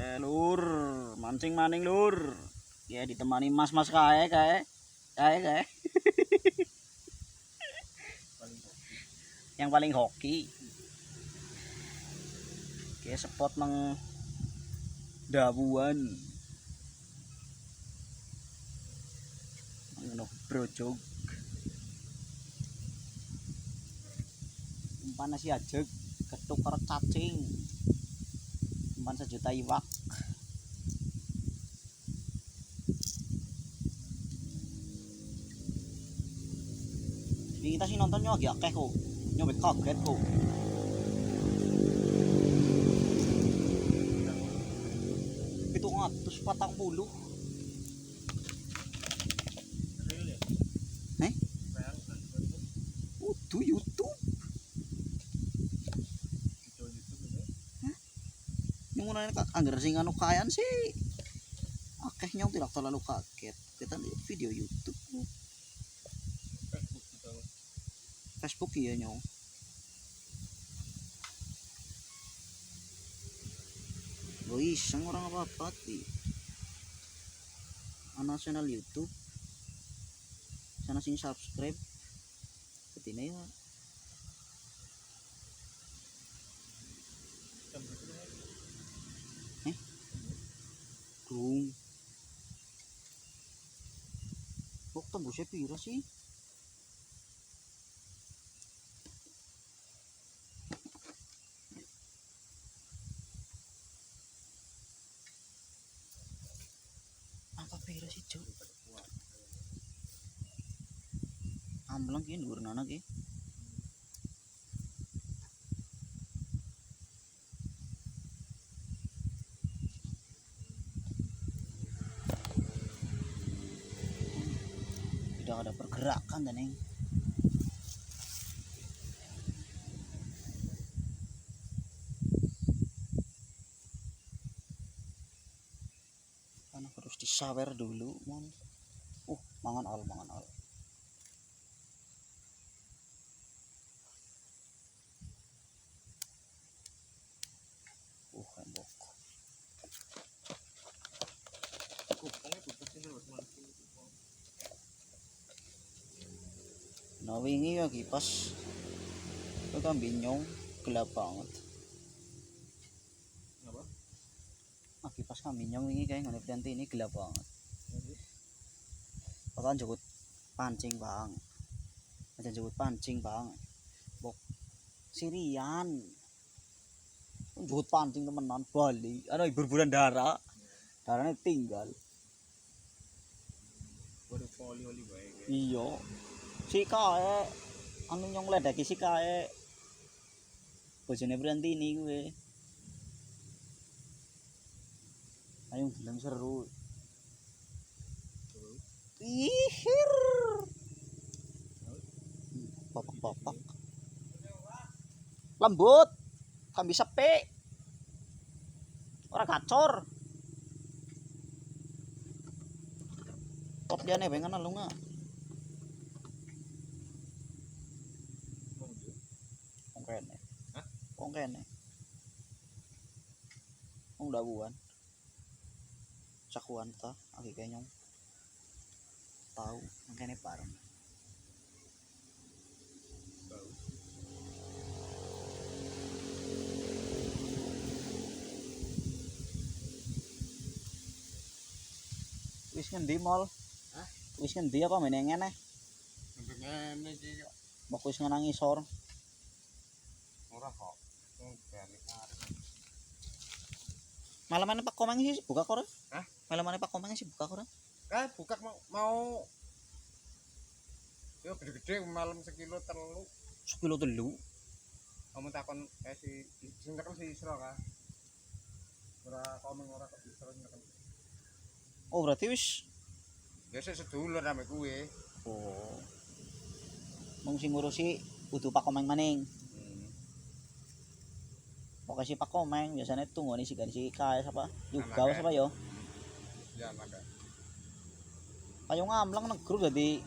Lur, mancing maning lur. Ya ditemani mas-mas kae. Yang paling hoki. Kayak spot nang Dawuan. Ngono brojog. Umpan nasi ajeg, ketuk karo cacing. Umpan sejuta iwak. Jadi kita sih nontonnya lagi akeh kok. Nyobek kaget kok. Itu 140. Udah YouTube. Yang mana anggar sing anu kayan sih. Akehnya tidak terlalu kaget. Kita lihat video YouTube. Facebook iya nyong. Lo iseng orang apa sih? Anak channel YouTube. Sana sing subscribe. Ketine ya. Dung. Kok tembusnya pira sih? Apa pira sih, Cuk? Amblang ki dhuwur nana ki. Tidak ada pergerakan dan yang harus disawer dulu, mon. Mangan al. Embok. Nah wingi ya kipas itu kan binyong gelap banget. Kipas kan binyong wingi kayak ngene nanti ini gelap banget. Bahkan jemput pancing bang. Aja jemput pancing bang. Bok sirian. Jemput pancing temenan Bali. Ada berbulan darah. Darahnya tinggal. Iya. Si kae anu nyong ledaki si kae bojone berhenti ini gue ayo bilang seru ihir bapak lembut kan bisa pe orang gacor top dia nih pengen lu nggak kene Dawuan cakuan ta aki kenyong tahu kene parang wis ngendi mall wis ngendi apa meneh ngene iki mbok wis nang ngisor ora kok malamane Pak Komeng sih buka koran? Hah? Malamane Pak Komeng sih buka koran? Buka mau yo gede-gede malam sekilo telu. Sekilo telu. Kamu takon si sing tekan si Isra ka. Ora Komeng ora kok Isra tekan. Oh, berarti wis ya sedulur ame kuwe. Oh. Mung sing ngurusi kudu Pak Komeng maning. Pokoknya si Pak Komeng biasanya tunggu nih si KS apa juga apa yo ya ada kayu ngamlang negru jadi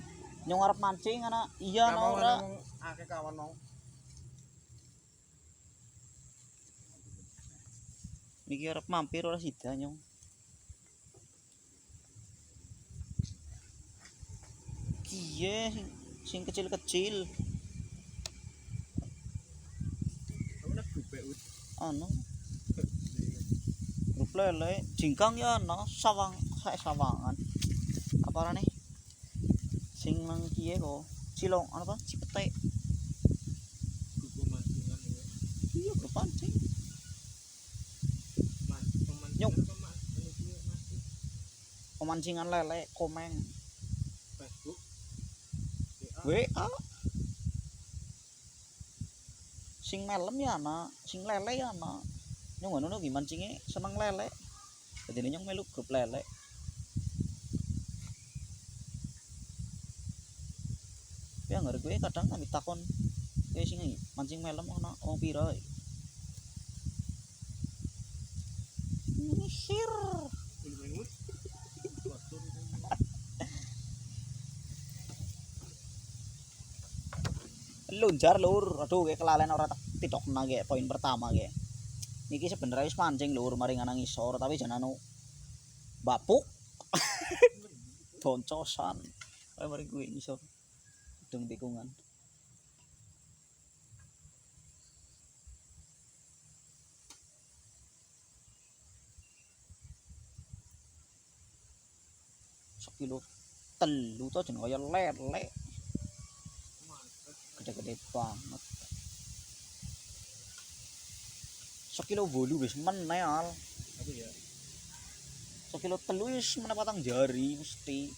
nyong arep mancing anak iya ora akeh kawan mau Iki arep mampir ora sida nyong. Kiye sing kecil-kecil. Aku nak grup ut. Anu, grup lele, jingkang ya ana, sawang, sawangan. Apa arane? Sing nang kiye kok, cilong apa? Cipete. Grup pemancingan ya. Iya, grup pancing. Pemancingan Nyok. apa mas? Anu kuwi masih Pemancingan lele, komeng. Facebook. WA. Sing melem ya ana, sing lele ya ana. Nyong ngono ki mancinge seneng lele. Dadi nyong melu grup lele. Ya ngarep kowe kadang kami takon kowe sing mancing melem ana wong pira. Nyisir. Ulungut. Kotor. Lunjar lur, aduh kayak kelalen ora tak tidokna ge poin pertama ge. Niki sebenarnya wis mancing lur mari nang ngisor tapi jan anu bapuk. Boncosan. Ayo mari kuwi ngisor. Dung tikungan. Sekilo telu to jeneng kaya lele. Gede-gede banget. Sekilo 8 wis meneh al. Apa ya? Sekilo telu wis meneh patang jari mesti.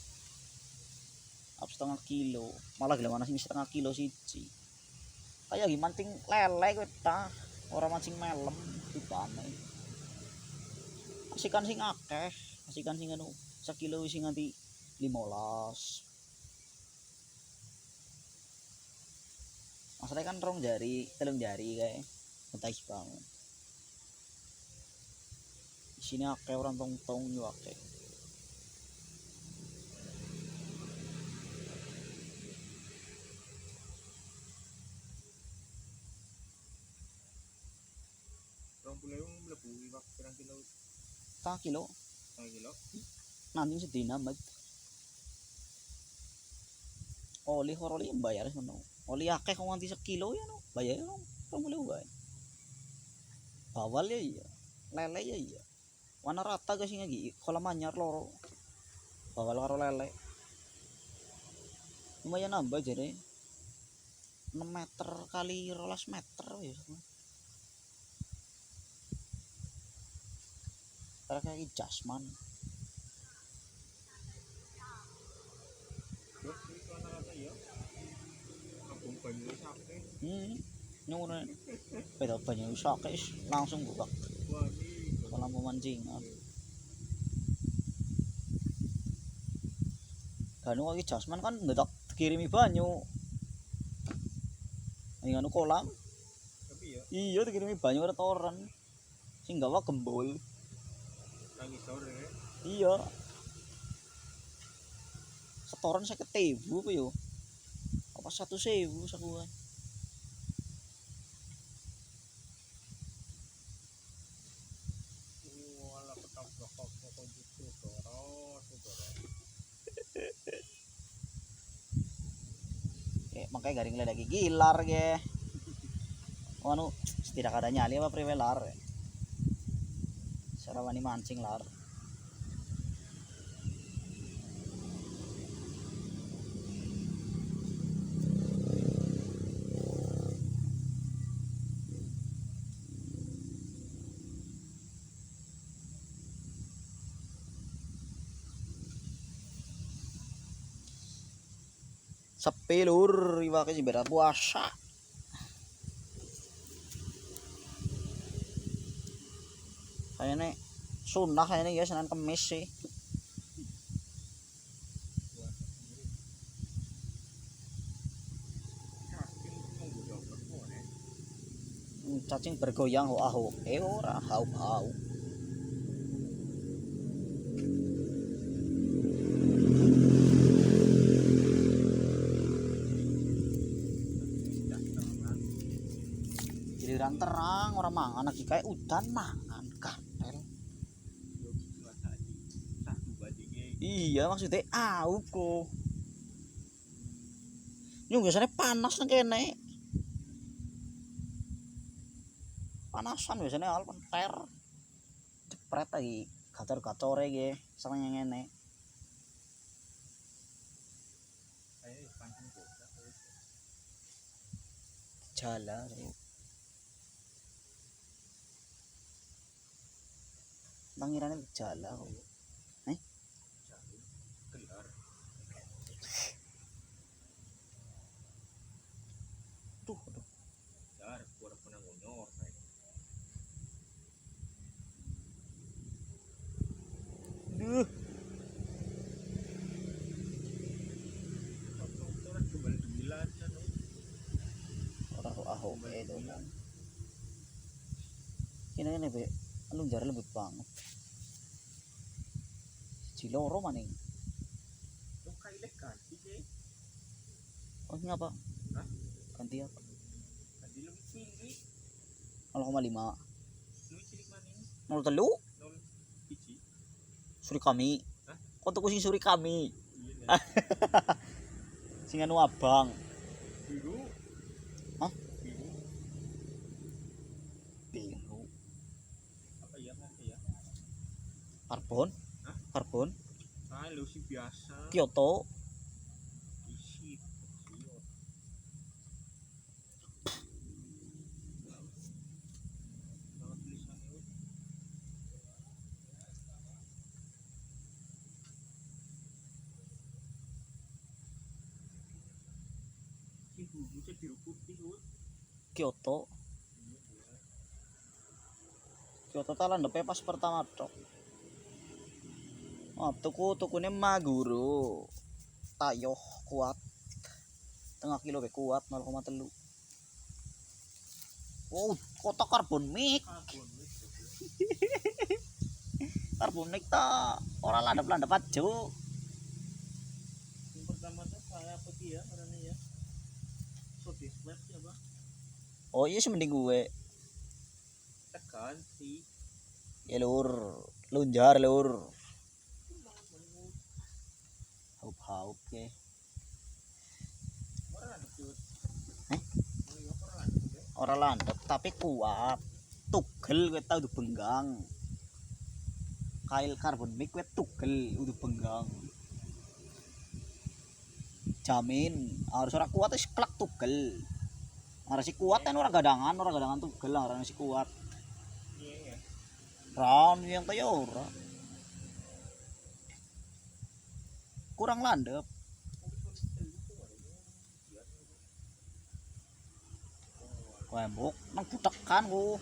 Up setengah kilo. Malah gila mana sing setengah kilo siji. Kayak gimana mancing lele kowe ta. Ora mancing melem ditane. Asikan sing akeh, asikan sing anu sekilo wis nganti 15. Masalahnya kan rong jari, telung jari kayak entah banget. Di sini akeh orang tong-tong yo akeh. Rong pulau mlebu iwak pirang kilo? Tak kilo, 1 kilo. nanti sedina mat. Oli horoli bayar ngono. Oli akeh kok nganti sekilo ya no. Bayar no. 20 wae. Bawal ya iya. Lele ya iya. Warna rata guys sing iki, kolam anyar loro. Bawal karo lele. Lumayan nambah jadi 6 meter kali 12 meter ya. Kayak jasman. Yo, iki rata-rata ya. Kampung banyu sate. Nyuwun beda banyu sake langsung buka Wah, ini kolam pemancingan. Kan iki jasman kan ndak dikirimi banyu. Ning anu kolam. tapi ya Iya dikirimi banyu retoran. Sing gawa gembul. nang sore. Iya. Setoran 50.000 apa yo? Apa 1.000 sakuan? Wala ketabrak kok gitu dorot. Makanya garing lagi gilar ge. Anu tidak ada nyali apa priwe lar. Sarawani mancing lar. Sepi lur iwake sing beda puasa. Kayaknya sunnah kayaknya ya Senin Kemis sih. Cacing bergoyang ho aho ora hau. Giliran terang orang mangan lagi kayak udan mangan kartel. Iya maksudnya aup kok. Nyung biasanya panas nang kene. Panasan biasanya al penter. Jepret lagi gacor-gacore iki seneng ngene. Ayo pancing kok. Jala. Pangirane jala kok. Gelar. Duh, aduh. Jar, kurang pernah ngonyor. Duh. Orang kembali 9 kan. Ora kok ahok itu kan. Kene be anu jare lembut banget. Ciloro maning. Kok kayak ilegal sih? Oh, ngapa? Hah? Ganti apa? Tadi lebih tinggi. 0,5. Lu cilik maning 03 0 biji. suri kami. Hah? Kok tuku sing suri kami? Iya. Sing anu abang. Biru. Hah? Biru. Biru. Apa ya nanti ya? Karbon. Hah? Karbon. Ah, lu sih biasa. Kyoto. Isi. Nama tulisannya itu bisa biru putih Ut. Kyoto. Kyoto ta landepe pas pertama tok. Oh, tukune Maguro. Tayoh kuat. Tengah kilo be kuat 0,3. Oh, kotak karbon mik. Karbon itu. Karbon mik ta ora landep-landep aja. Yang pertama tuh kayak apa sih ya karena ya? Sotis flat ya, Bang. Oh iya sih mending gue. Tekan sih. Ya lur, lunjar lur. Haup-haup ke. Orang ada tuh. Eh? Oh iya orang ada tuh. Ora landep tapi kuat. Tugel kowe tau benggang. Kail karbon mik kowe tugel udah benggang. Jamin, harus ora kuat wis klek tugel. Ora si kuat kan ora gadangan tugel ora si kuat. Iya ya. Ron yang kaya ora. Kurang landep. Wembok nang butekan ku.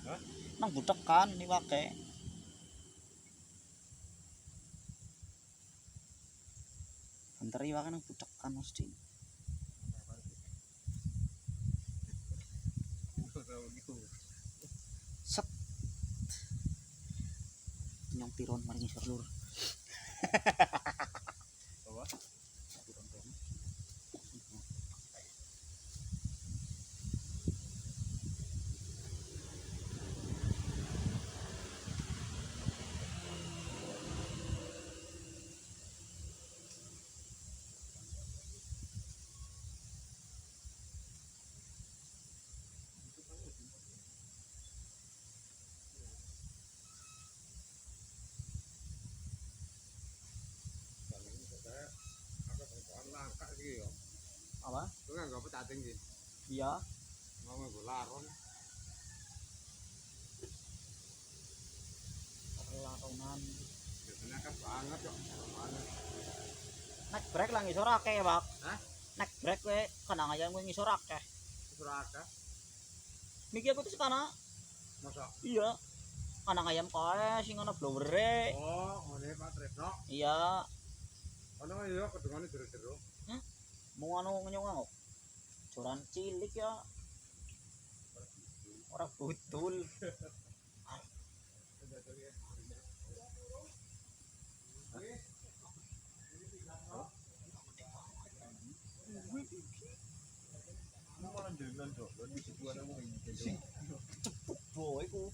Hah? Nang butekan ni wake. Bentar iki wake nang butekan mesti. Set. Nyong piron mari ngisor lur. Apa? Langka sih ya. Apa? Lu nggak apa cacing sih. Iya. Mau nggak laron. Laronan. Biasanya kan banget kok. Nek brek lah ngisor akeh ya, Pak. Hah? Nek brek kowe kanang ayam kowe ngisor akeh. Suraka. Niki aku tuh sekana. Masa? Iya. Kanang ayam kae sing ana blowere. Oh, ngene Pak Tresno. Iya. Ono ya kedungane jero-jero. Mau anu nyong kok. Joran cilik ya. Ora betul. Mau malah jalan dong, di situ ada mau ini. Cepuk boy ku.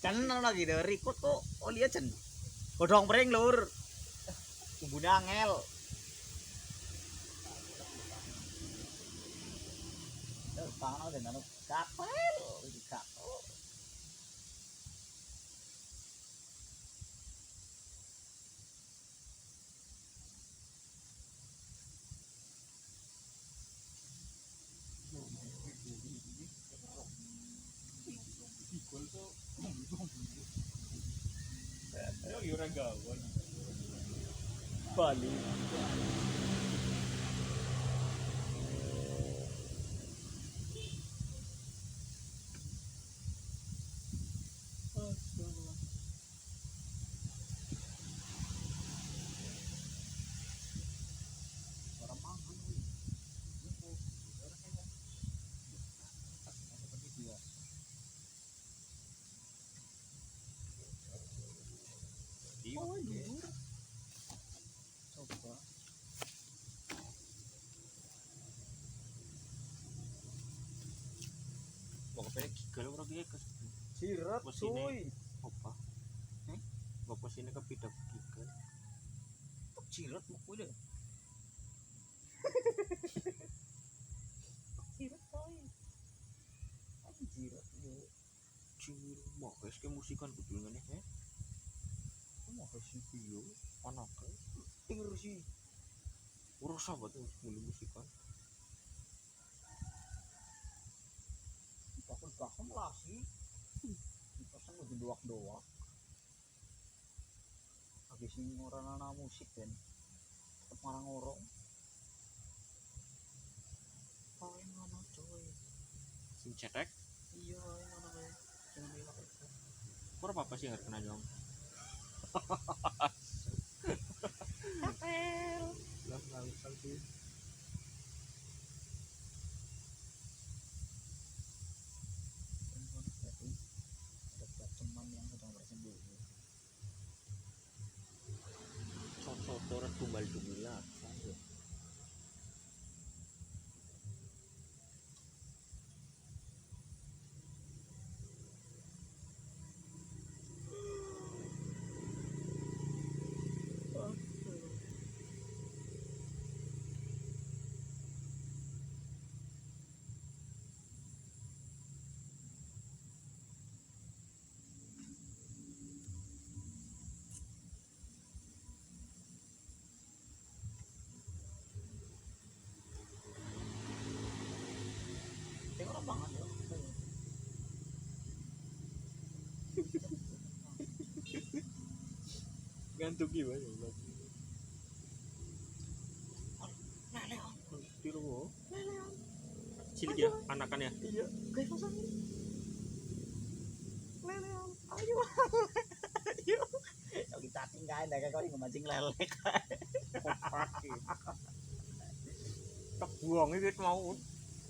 Kan lagi dari rikut kok. Oh lihat jen. Godhong pring lur. Bumbune angel. Pangan ada nanu kapel, iki kapel. Yo ora gawon. Bali. Coba. Mau kepene gigal ora piye Gus? Sirat cuy. Apa? Bapak sini kepidak gigal. Sirat mau kuwi lho. Sirat coy. Sirat yo. Cil mau guys ke musikan kudu ngene he. Mau kasih piye? Anake Denger sih. ora sahabat mulai musikan. Bahkan lah sih. Pesan udah doak-doak. Habis ini orang anak musik kan. Tetep marang orang. Paling mana coy. Sing cetek Iya, mana kayak. Jangan bilang itu. ora apa sih harus kena jong. Kapel. Lah langsung sih. Ada teman yang sedang bersembunyi. Sotoran tumbal-tumbilan. Tengok lapangan ya. Ngantuk iki wae. Leleon. Tiro. Cilik ya anakan ya. Iya, kayak pasang. Leleon. Ayo. Ayo. Kalau kita tinggal ada kayak kau mancing lele. Kebuang iki mau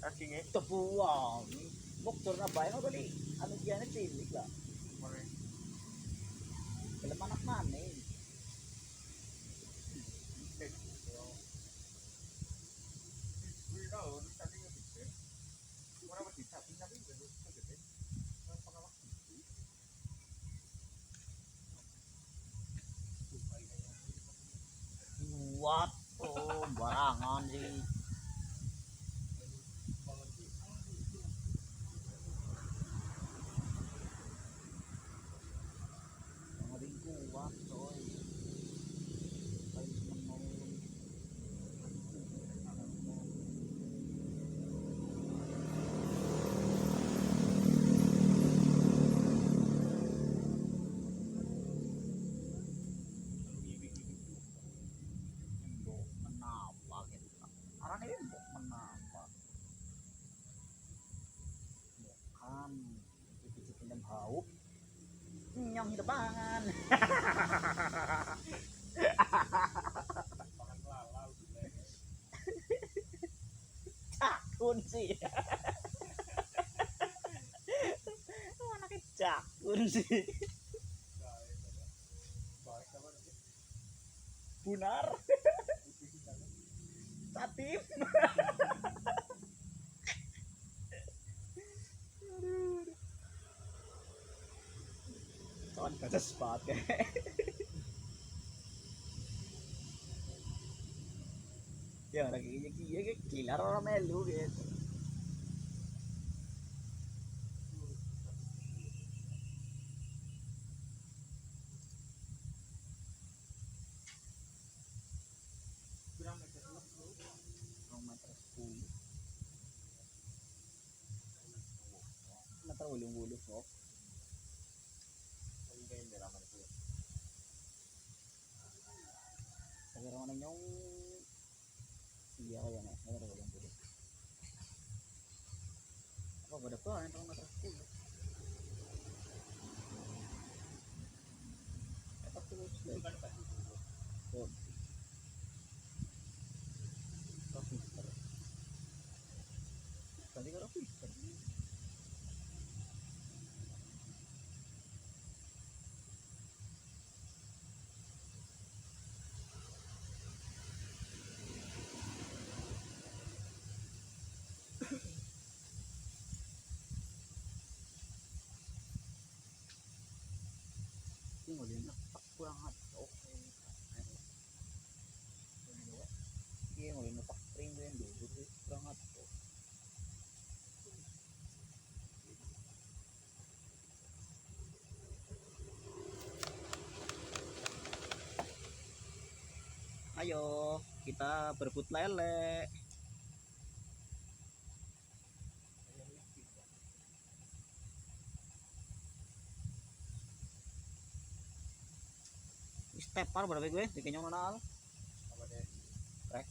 kakinge. Tebuang. Boktor na bayan ko bali. Ano diyan na cilik lah. Kalau anak mana? What? Oh, barangan sih. Ngering kuat, coy. Kayak menung. Mbok menapa gitu. Arane mbok menapa. Bukan itu film haup. Nyong depangan. Cakun sih. Anaknya cakun sih. Bunar. Satim. Aduh. Aja spot kayak. Ya orang kayak gila orang melu gitu. Berapa meter lu? 2 meter 10. Meter 80 kok. Tapi kayak beraman itu. Tapi orang nyong iya kayaknya meter 80. Apa pada tuh 2 meter 10. Meter 10 Itu kan Pak. oh, Fister. Tadi karo Fister. Ini mau dia tak banget. Oke. Iya mau dia tak ring ring dulu banget. Ayo kita berebut lele. Stepar berapa gue? Dikenyong nonal. Apa deh? Rek.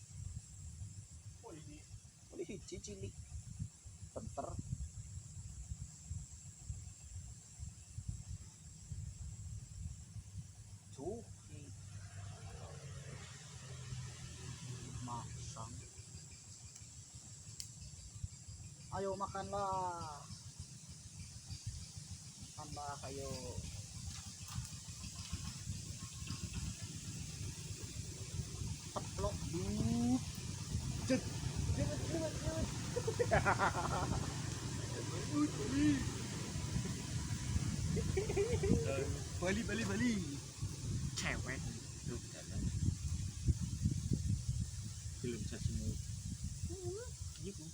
Polisi. Polisi cilik. Penter. Cuki. Masang. Ayo makanlah. Makanlah ayo. Teplok duh. Cet. Bali. Cewek itu jalan. Belum sesemu. Gitu.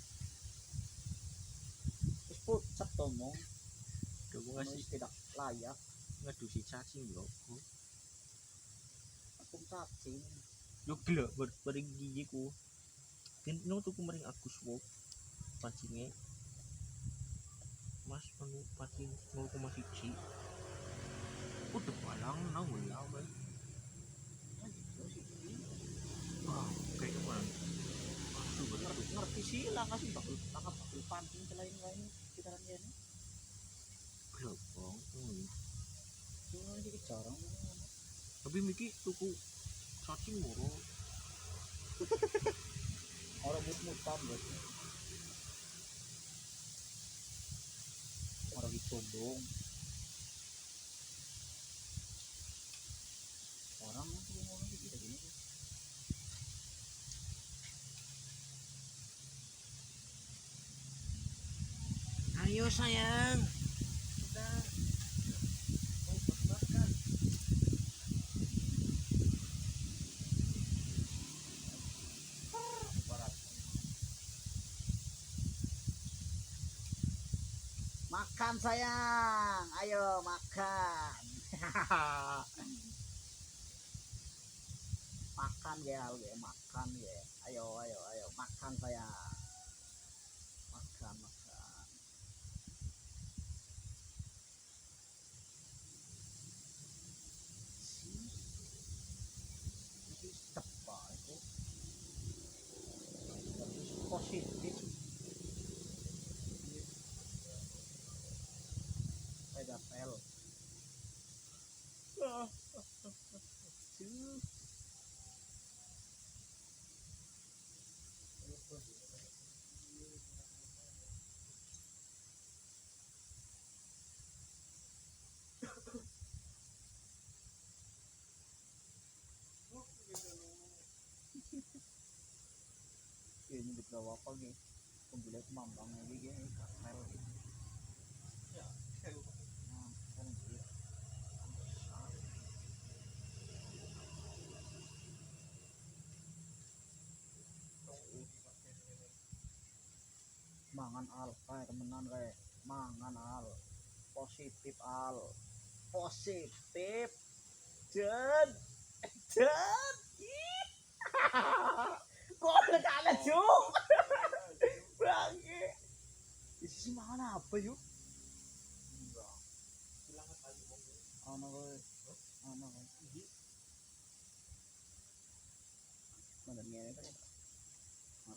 Terus pucat tomong. Kamu Masih ngasih tidak layak. ngadusi cacing bro. Aku cacing. Yo gila bering gigiku. Dino tuku mering Agus wo. Pancingnya Mas anu pancing 0,1. Udah balang nang ulah wae. Ah, kayak mana? Aduh, Ngerti sih lah kasih bakul pancing selain lain sekitaran dia nih. gelobong. Cuma ini jarang. Tapi miki tuku cacing moro. Orang mut-mutan berarti. Orang dicondong. Orang gitu gini. Ayo sayang. Sudah. Mau makan. Makan sayang, ayo makan. Makan ya, makan ya. Ayo makan sayang. Makan. Ini tepat itu. Positif. Ada pel. Ini di bawah apa nih? Pembeli mambang lagi gini, pel. Ya, kayak Nah, kan gitu. mangan al kae temenan kae mangan al positif al positif jen jen ih kok kalah juk bangke isi mangan apa yuk ana kowe ana kowe mana ngene kan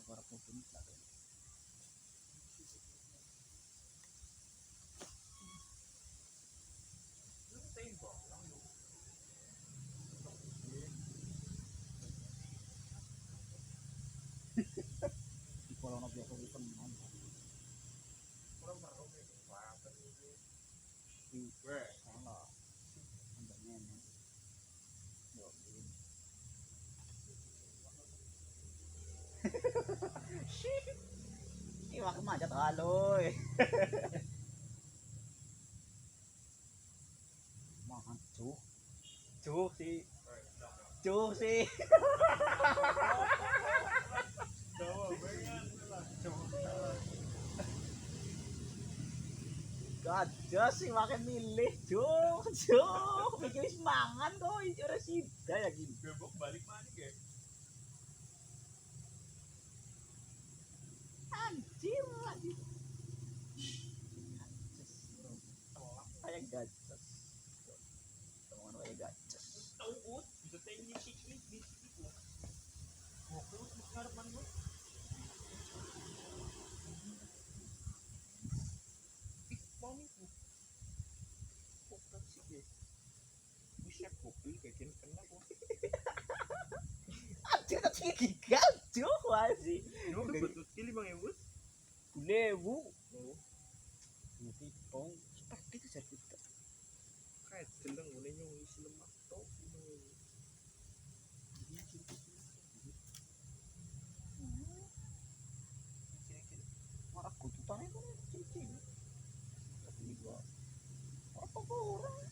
arep putun tak di kolong biasa putun salah ambek ngene yo iwak macet aloy makan cuk sih gajah sih makan milih cuk mikir wis mangan kok iki ora sida ya gini Bebok balik mana ya? anjir lagi kayak gajah teman kayak gajah Tahu ut, bisa teknik piknik di situ. Gokil ngarep man gue. Mau nih. Kok sih ya? Bisa kopi kayak gini kena kok. anjir tapi gigal cuk wah sih Ini betul pilih bang ya bos. lewu Oh, nanti tong seperti itu jadi kita kayak gendeng boleh nyong isi lemak tok. marah kututan itu cincin tapi gua apa orang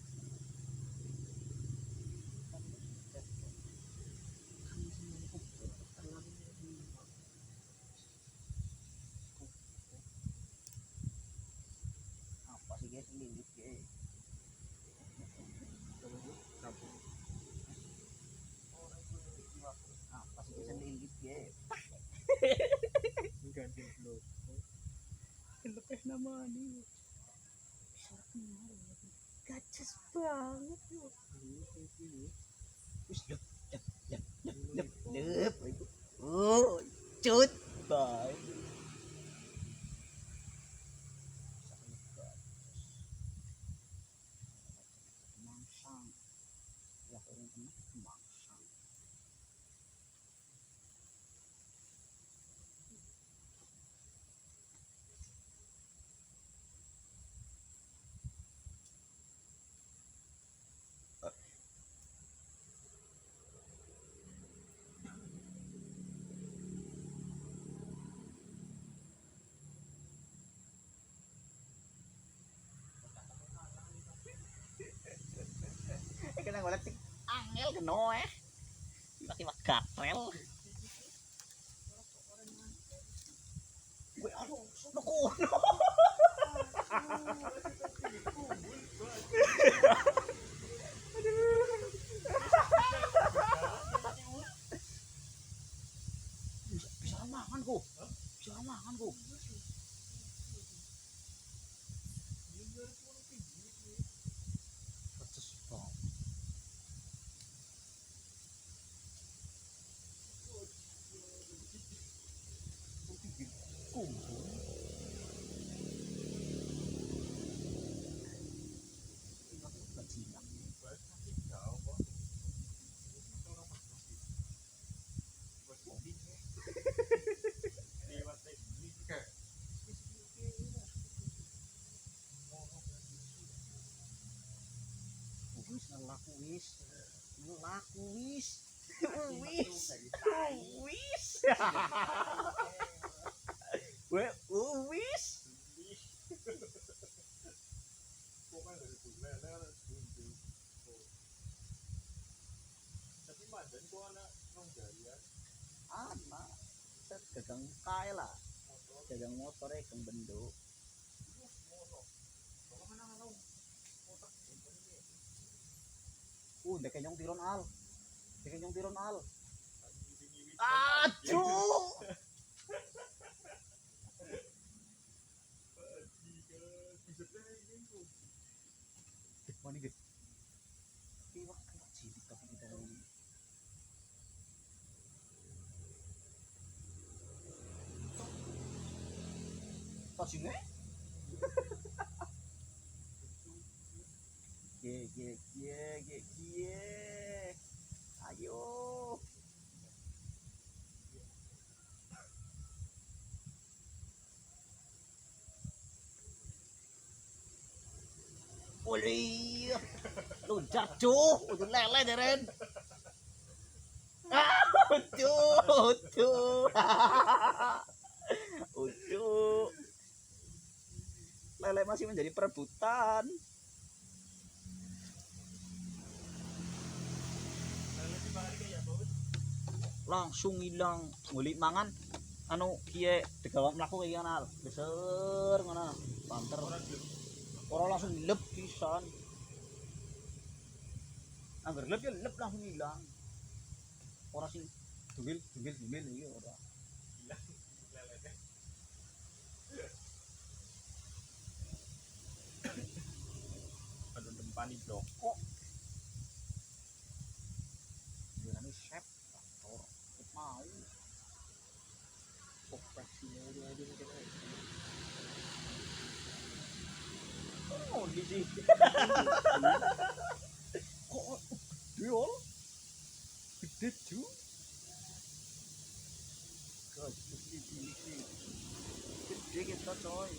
apa sih guys lilit guys apa sih guys lilit guys Ganti blok. lepeh nama nih gajas banget yuk wis lep oh cut bye mangsang ya orang kena mangsang kena ngeliat sih angel keno tiba-tiba gatel gue aduh nukono bisa mangan kok bisa mangan kok pedes banget wis Tapi mandan kok anak nong jarian. anak set gagang kae lah Motor Dagang motor kang bendo. Deke nyong tiron al. Deke nyong tiron al. Aduh. Mana gitu? Iwak cilik tapi kita ini. Pasine? Ye. Ayo. Uli. Loncat cuh, udah lele deren. Ucuh. Ucuh. Lele masih menjadi perebutan. Langsung hilang ngulik mangan anu kiye digawak mlaku iki kanal beser ngono banter ora langsung lep pisan angger lep ya lep langsung hilang ora sing dumil iki ora hilang lelete ada tempani blok kok ini chef aktor mau profesional aja mungkin oh di sih kok diol gede cu gede kita coy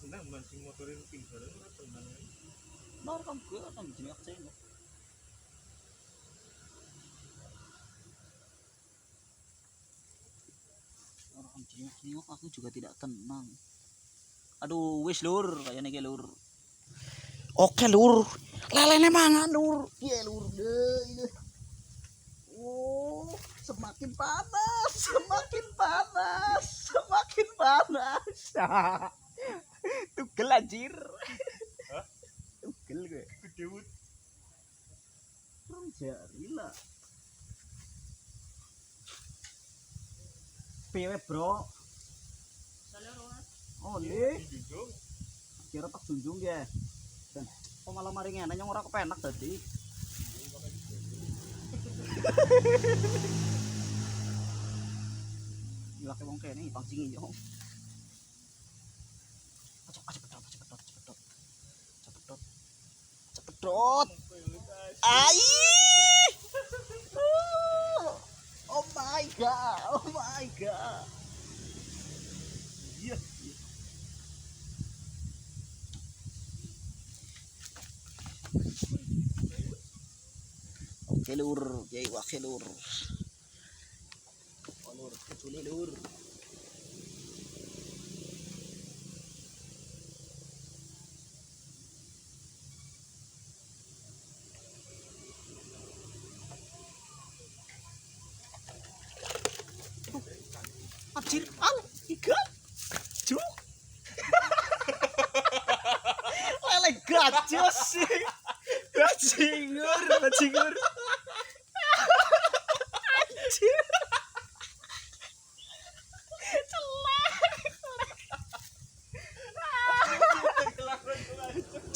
senang mancing motorin pinggir tenang Nor kan gue kan jenak saya orang jenak aku juga tidak tenang aduh wis lur kayaknya kayak lur oke lur lelene mangan lur iya lur deh oh semakin panas tugel anjir tugel gue kedewut orang jari lah PW bro oh ini kira tak junjung ya dan kok malah maringnya nanya orang kepenak tadi gila kayak wong kayak nih pancingin yo cepet ai oh my god iya oke lur jai wakil lur lur keculi lur anjir al ikan cu lele gajos sih bajingur anjir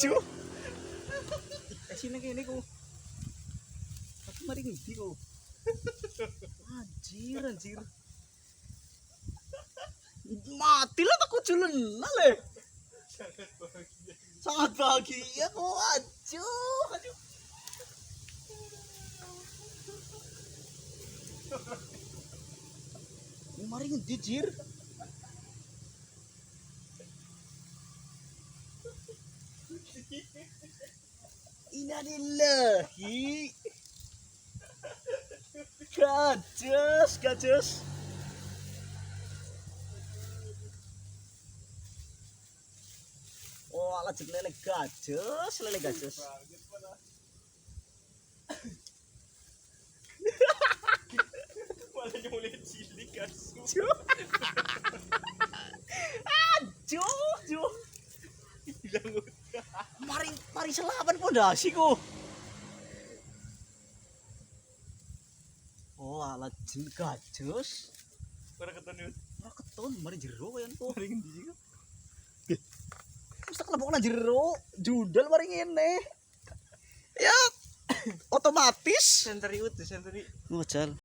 cu sini gini ku aku mari ngidi ku anjir mati lah takut culun le sangat bahagia kok aduh mari ngidi jir innalillahi Gajus. Oh, alat lele gajus. Malah nyoleh cilik kasu. Jo. Hilang udah. Mari selapan pondasi ku. Oh, alat gajus. Ora ketemu. Ora keton mari jero kan ku. Mari ngendi sih? Wis tak lebokna jero. Judal mari ngene. Ya. Otomatis. Senteri. Ngojal.